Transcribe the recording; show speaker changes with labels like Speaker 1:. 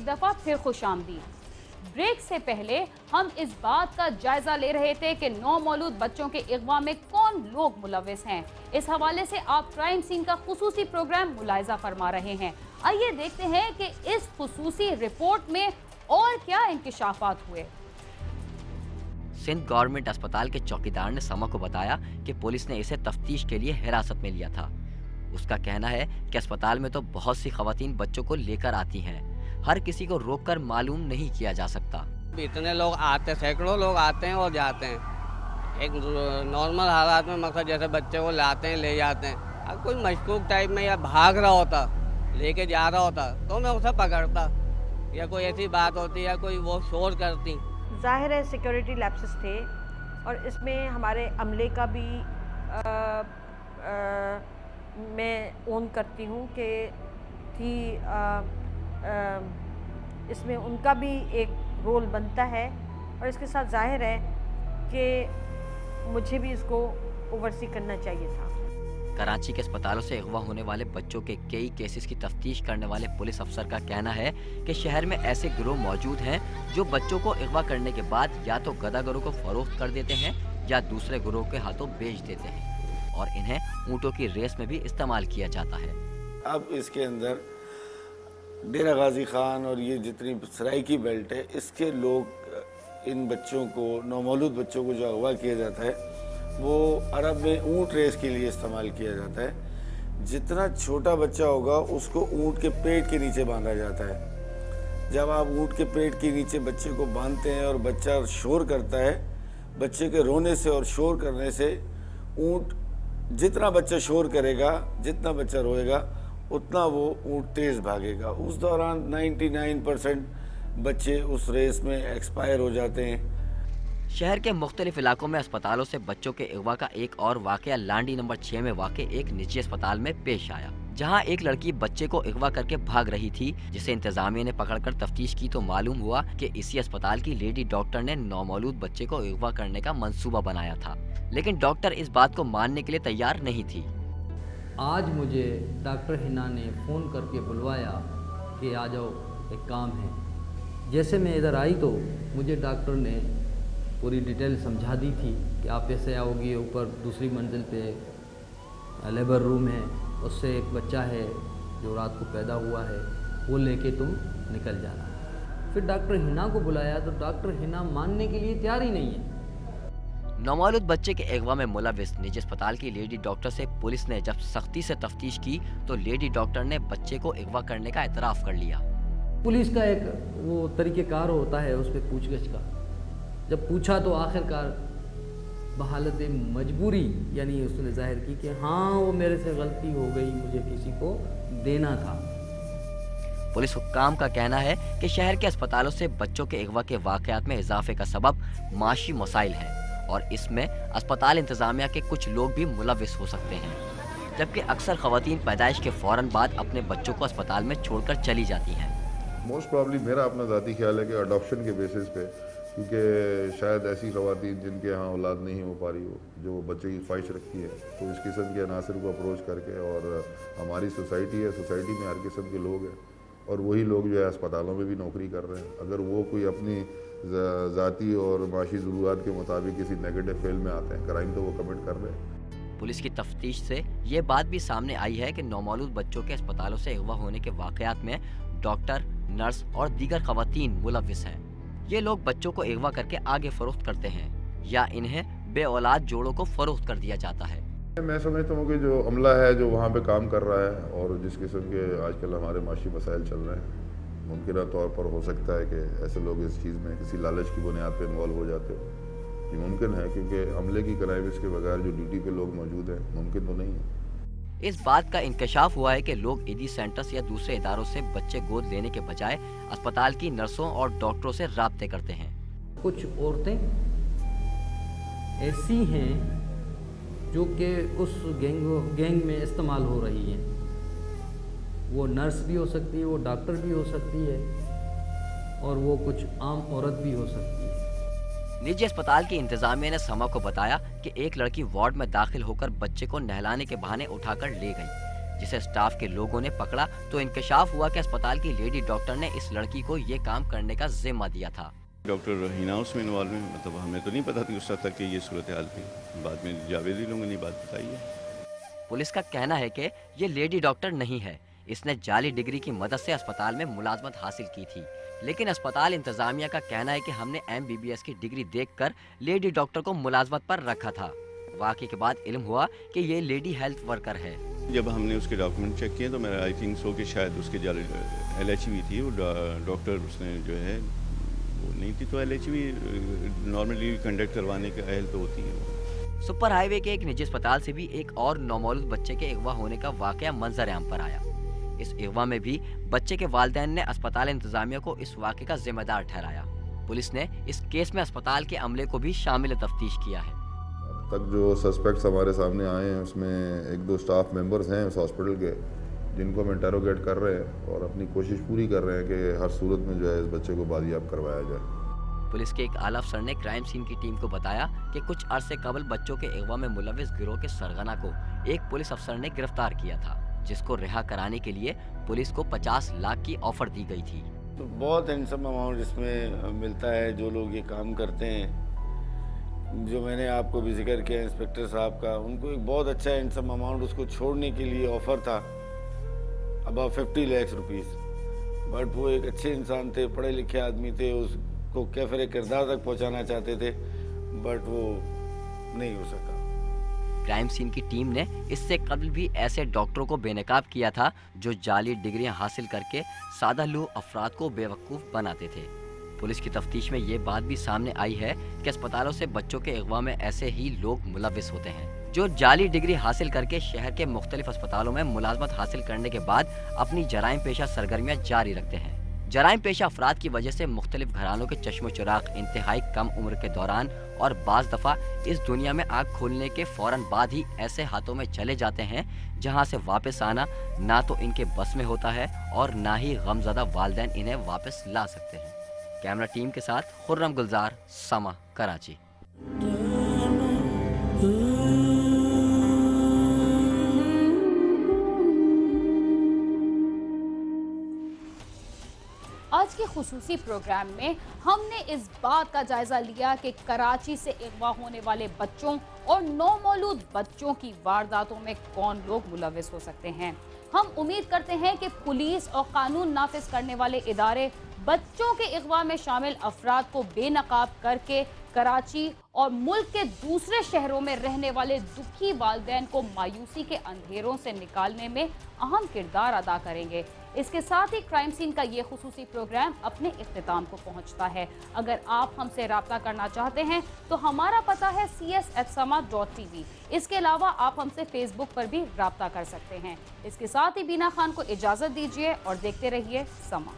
Speaker 1: दफा फिर खुशामदीद। ब्रेक से पहले हम इस बात का जायजा ले रहे थे कि नौमौलूद बच्चों के अगवा में कौन लोग मुलविस हैं। इस हवाले से आप क्राइम सीन का खुसूसी प्रोग्राम मुलाहिजा फरमा रहे हैं। आइए देखते हैं कि इस खुसूसी रिपोर्ट में और क्या इंकिशाफात हुए।
Speaker 2: सिंध गवर्नमेंट अस्पताल के चौकीदार ने समा को बताया कि पुलिस ने इसे तफ्तीश के लिए हिरासत में लिया था। उसका कहना है कि अस्पताल में तो बहुत सी खवातीन बच्चों को लेकर आती हैं, हर किसी को रोककर मालूम नहीं किया जा सकता।
Speaker 3: इतने लोग आते, सैकड़ों लोग आते हैं और जाते हैं। एक नॉर्मल हालात में मकसद जैसे बच्चे को लाते हैं, ले जाते हैं। अगर कोई मशकूक टाइप में या भाग रहा होता, लेके जा रहा होता, तो मैं उसे पकड़ता, या कोई ऐसी बात होती या कोई वो शोर करती।
Speaker 4: ज़ाहिर है सिक्योरिटी लैप्सेस थे और इसमें हमारे अमले का भी मैं ओन करती हूँ कि थी इसमें उनका भी एक रोल बनता है और इसके साथ जाहिर है कि मुझे भी इसको ओवरसी करना चाहिए था।
Speaker 2: कराची के अस्पतालों से अगवा होने वाले बच्चों के कई केसेस की तफ्तीश करने वाले पुलिस अफसर का कहना है कि शहर में ऐसे गिरोह मौजूद हैं जो बच्चों को अगवा करने के बाद या तो गदागरों को फरोख्त कर देते हैं या दूसरे गिरोह के हाथों बेच देते हैं और इन्हें ऊँटों की रेस में भी इस्तेमाल किया जाता है।
Speaker 5: अब इसके अंदर डेरा गाजी खान और ये जितनी सराइकी बेल्ट है, इसके लोग इन बच्चों को, नौमौलूद बच्चों को जो अगवा किया जाता है वो अरब में ऊँट रेस के लिए इस्तेमाल किया जाता है। जितना छोटा बच्चा होगा उसको ऊँट के पेट के नीचे बांधा जाता है। जब आप ऊँट के पेट के नीचे बच्चे को बांधते हैं और बच्चा शोर करता है, बच्चे के रोने से और शोर करने से ऊँट, जितना बच्चा शोर करेगा, जितना बच्चा रोएगा, उतना वो ऊँट तेज़ भागेगा। उस दौरान 99% बच्चे उस रेस में एक्सपायर हो जाते हैं।
Speaker 2: शहर के मुख्तलिफ इलाकों में अस्पतालों से बच्चों के अगवा का एक और वाकया लांडी नंबर 6 में वाक़ एक निजी अस्पताल में पेश आया, जहां एक लड़की बच्चे को अगवा करके भाग रही थी, जिसे इंतजामिया ने पकड़कर तफ्तीश की तो मालूम हुआ कि इसी अस्पताल की लेडी डॉक्टर ने नौमौलूद बच्चे को अगवा करने का मंसूबा बनाया था, लेकिन डॉक्टर इस बात को मानने के लिए तैयार नहीं थी।
Speaker 6: आज मुझे डॉक्टर हिना ने फ़ोन करके बुलवाया कि आ जाओ, एक काम है। जैसे मैं इधर आई तो मुझे डॉक्टर ने पूरी डिटेल समझा दी थी कि आप ऐसे आओगी, ऊपर दूसरी मंजिल पे लेबर रूम है, उससे एक बच्चा है जो रात को पैदा हुआ है, वो लेके तुम निकल जाना। फिर डॉक्टर हिना को बुलाया तो डॉक्टर हिना मानने के लिए तैयार ही नहीं है।
Speaker 2: नौमौलूद बच्चे के अगवा में मुलविस निजी अस्पताल की लेडी डॉक्टर से पुलिस ने जब सख्ती से तफ्तीश की तो लेडी डॉक्टर ने बच्चे को अगवा करने का एतराफ़ कर लिया।
Speaker 6: पुलिस का एक वो तरीक़ेकार होता है उस पर पूछगछ का। जब पूछा तो आखिरकार बहालत मजबूरी यानी उसने जाहिर की कि हाँ वो मेरे से गलती हो गई, मुझे किसी को देना था।
Speaker 2: पुलिस हुक्काम का कहना है कि शहर के अस्पतालों से बच्चों के अगवा के वाकयात में इजाफे का सबब माशी मसाइल है और इसमें अस्पताल इंतजामिया के कुछ लोग भी मुलविस हो सकते हैं, जबकि अक्सर खवातीन पैदाइश के फौरन बाद अपने बच्चों को अस्पताल में छोड़कर चली जाती हैं।
Speaker 7: मोस्ट प्रॉब्ली मेरा अपना ज़ाती ख्याल है कि अडॉप्शन के बेसिस पे, क्योंकि शायद ऐसी खवातीन जिनके यहाँ औलाद नहीं हो पा रही हो, जो बच्चे की ख्वाहिश रखती है, तो इस किस्म के अनासर को अप्रोच करके, और हमारी सोसाइटी है, सोसाइटी में हर किस्म के लोग हैं और वही लोग जो है अस्पतालों में भी नौकरी कर रहे हैं। अगर वो कोई अपनी ज़ाती और माशी ज़रूरत के मुताबिक किसी नेगेटिव फील्ड में आते हैं, क्राइम तो वो कमिट कर रहे हैं।
Speaker 2: पुलिस की तफ्तीश से ये बात भी सामने आई है कि नौमौलूद बच्चों के अस्पतालों से अगवा होने के वाकयात में डॉक्टर, नर्स और दीगर खवातीन मुलविस हैं। ये लोग बच्चों को अगवा करके आगे फरोख्त करते हैं या इन्हें बेऔलाद जोड़ों को फरोख्त कर दिया जाता है।
Speaker 7: मैं समझता हूँ कि जो अमला है जो वहाँ पे काम कर रहा है और जिस किस्म के आजकल हमारे माशी मसाइल चल रहे हैं, मुमकिन तौर पर हो सकता है कि ऐसे लोग इस चीज़ में किसी लालच की बुनियाद पर इन्वॉल्व हो जाते हो। ये मुमकिन है क्योंकि अमले की क्राइम्स के बगैर जो ड्यूटी पे लोग मौजूद हैं, मुमकिन तो नहीं है।
Speaker 2: इस बात का इंकशाफ हुआ है कि लोग ईदी सेंटर्स या दूसरे इदारों से बच्चे गोद लेने के बजाय अस्पताल की नर्सों और डॉक्टरों से राब्ते करते हैं।
Speaker 6: कुछ औरतें ऐसी हैं जो कि उस गैंग में इस्तेमाल हो रही हैं। वो नर्स भी हो सकती है, वो डॉक्टर भी हो सकती है और वो कुछ आम औरत भी हो सकती है।
Speaker 2: निजी अस्पताल की इंतजामिया ने समा को बताया कि एक लड़की वार्ड में दाखिल होकर बच्चे को नहलाने के बहाने उठाकर ले गई, जिसे स्टाफ के लोगों ने पकड़ा तो इंकशाफ हुआ कि अस्पताल की लेडी डॉक्टर ने इस लड़की को ये काम करने का जिम्मा दिया था।
Speaker 8: डॉक्टर हिना उसमें इन्वॉल्व है, मतलब हमें तो नहीं पता थी उस तक कि ये सूरत हाल थी। बाद में जावेदी लोगों ने बात बताई है।
Speaker 2: पुलिस का कहना है कि ये लेडी डॉक्टर नहीं है, इसने जाली डिग्री की मदद से अस्पताल में मुलाजमत हासिल की थी। लेकिन अस्पताल इंतजामिया का कहना है कि हमने MBBS की डिग्री देखकर लेडी डॉक्टर को मुलाजमत पर रखा था। वाक़े के बाद इल्म हुआ कि ये लेडी हेल्थ वर्कर है।
Speaker 8: जब हमने उसके डॉक्यूमेंट चेक किए तो मेरा आई थिंक सो कि शायद उसके जाली LHV थी, वो डॉक्टर उसने जो है वो नहीं थी, तो LHV नॉर्मली कंडक्ट करवाने का अहल तो होती है।
Speaker 2: सुपर हाईवे के एक निजी अस्पताल से भी एक और नौमौलूद बच्चे के अगवा होने का वाकया मंजर आम पर आया। इस अगवा में भी बच्चे के वालिदैन ने अस्पताल इंतजामिया को इस वाक़े का जिम्मेदार ठहराया। पुलिस ने इस केस में अस्पताल के अमले को भी शामिल तफ्तीश किया है।
Speaker 7: अब तक जो सस्पेक्ट्स हमारे सामने आए हैं उसमें 1-2 स्टाफ मेंबर्स हैं उस हॉस्पिटल के, जिनको हम इंटेरोगेट कर रहे हैं और अपनी कोशिश पूरी कर रहे हैं कि हर सूरत में जो है इस बच्चे को बाजियाब करवाया जाए।
Speaker 2: पुलिस के एक आला अफसर ने क्राइम सीन की टीम को बताया कि कुछ अरसे कबल बच्चों के अगवा में मुलविस गिरोह के सरगना को एक पुलिस अफसर ने गिरफ्तार किया था, जिसको रिहा कराने के लिए पुलिस को 50 लाख की ऑफर दी गई थी।
Speaker 5: तो बहुत हैंडसम अमाउंट इसमें मिलता है जो लोग ये काम करते हैं। जो मैंने आपको भी जिक्र किया इंस्पेक्टर साहब का, उनको एक बहुत अच्छा हैंडसम अमाउंट उसको छोड़ने के लिए ऑफर था, अबाउट 50 लाख रुपीज़। बट वो एक अच्छे इंसान थे, पढ़े लिखे आदमी थे, उसको कैफरे किरदार तक पहुंचाना चाहते थे, बट वो नहीं हो सका।
Speaker 2: क्राइम सीन की टीम ने इससे कबल भी ऐसे डॉक्टरों को बेनकाब किया था जो जाली डिग्रियां हासिल करके सादा लूह अफराद को बेवकूफ़ बनाते थे। पुलिस की तफ्तीश में ये बात भी सामने आई है कि अस्पतालों से बच्चों के अगवा में ऐसे ही लोग मुलविस होते हैं, जो जाली डिग्री हासिल करके शहर के मुख्तलिफ अस्पतालों में मुलाजमत हासिल करने के बाद अपनी जराइम पेशा सरगर्मियाँ जारी रखते हैं। जराइम पेशा अफराद की वजह से मुख्तलिफ घरानों के चश्मो चिराग इंतहाई कम उम्र के दौरान और बाज़ दफ़ा इस दुनिया में आग खोलने के फ़ौरन बाद ही ऐसे हाथों में चले जाते हैं जहां से वापस आना ना तो इनके बस में होता है और ना ही गमज़दा वालिदैन इन्हें वापस ला सकते हैं। कैमरा टीम के साथ खुर्रम गुलजार, समा, कराची।
Speaker 1: आज के खुसूसी प्रोग्राम में हमने इस बात का जायजा लिया कि कराची से अगवा होने वाले बच्चों और नौमौलूद बच्चों की वारदातों में कौन लोग मुलविस हो सकते हैं। हम उम्मीद करते हैं कि पुलिस और कानून नाफिज करने वाले इदारे बच्चों के अगवा में शामिल अफराद को बेनकाब करके कराची और मुल्क के दूसरे शहरों में रहने वाले दुखी वालिदैन को मायूसी के अंधेरों से निकालने में अहम किरदार अदा करेंगे। इसके साथ ही क्राइम सीन का ये खुसूसी प्रोग्राम अपने इख्तिताम को पहुंचता है। अगर आप हमसे रब्ता करना चाहते हैं तो हमारा पता है cs@sama.tv। इसके अलावा आप हमसे फेसबुक पर भी रब्ता कर सकते हैं। इसके साथ ही बीना खान को इजाज़त दीजिए और देखते रहिए समा।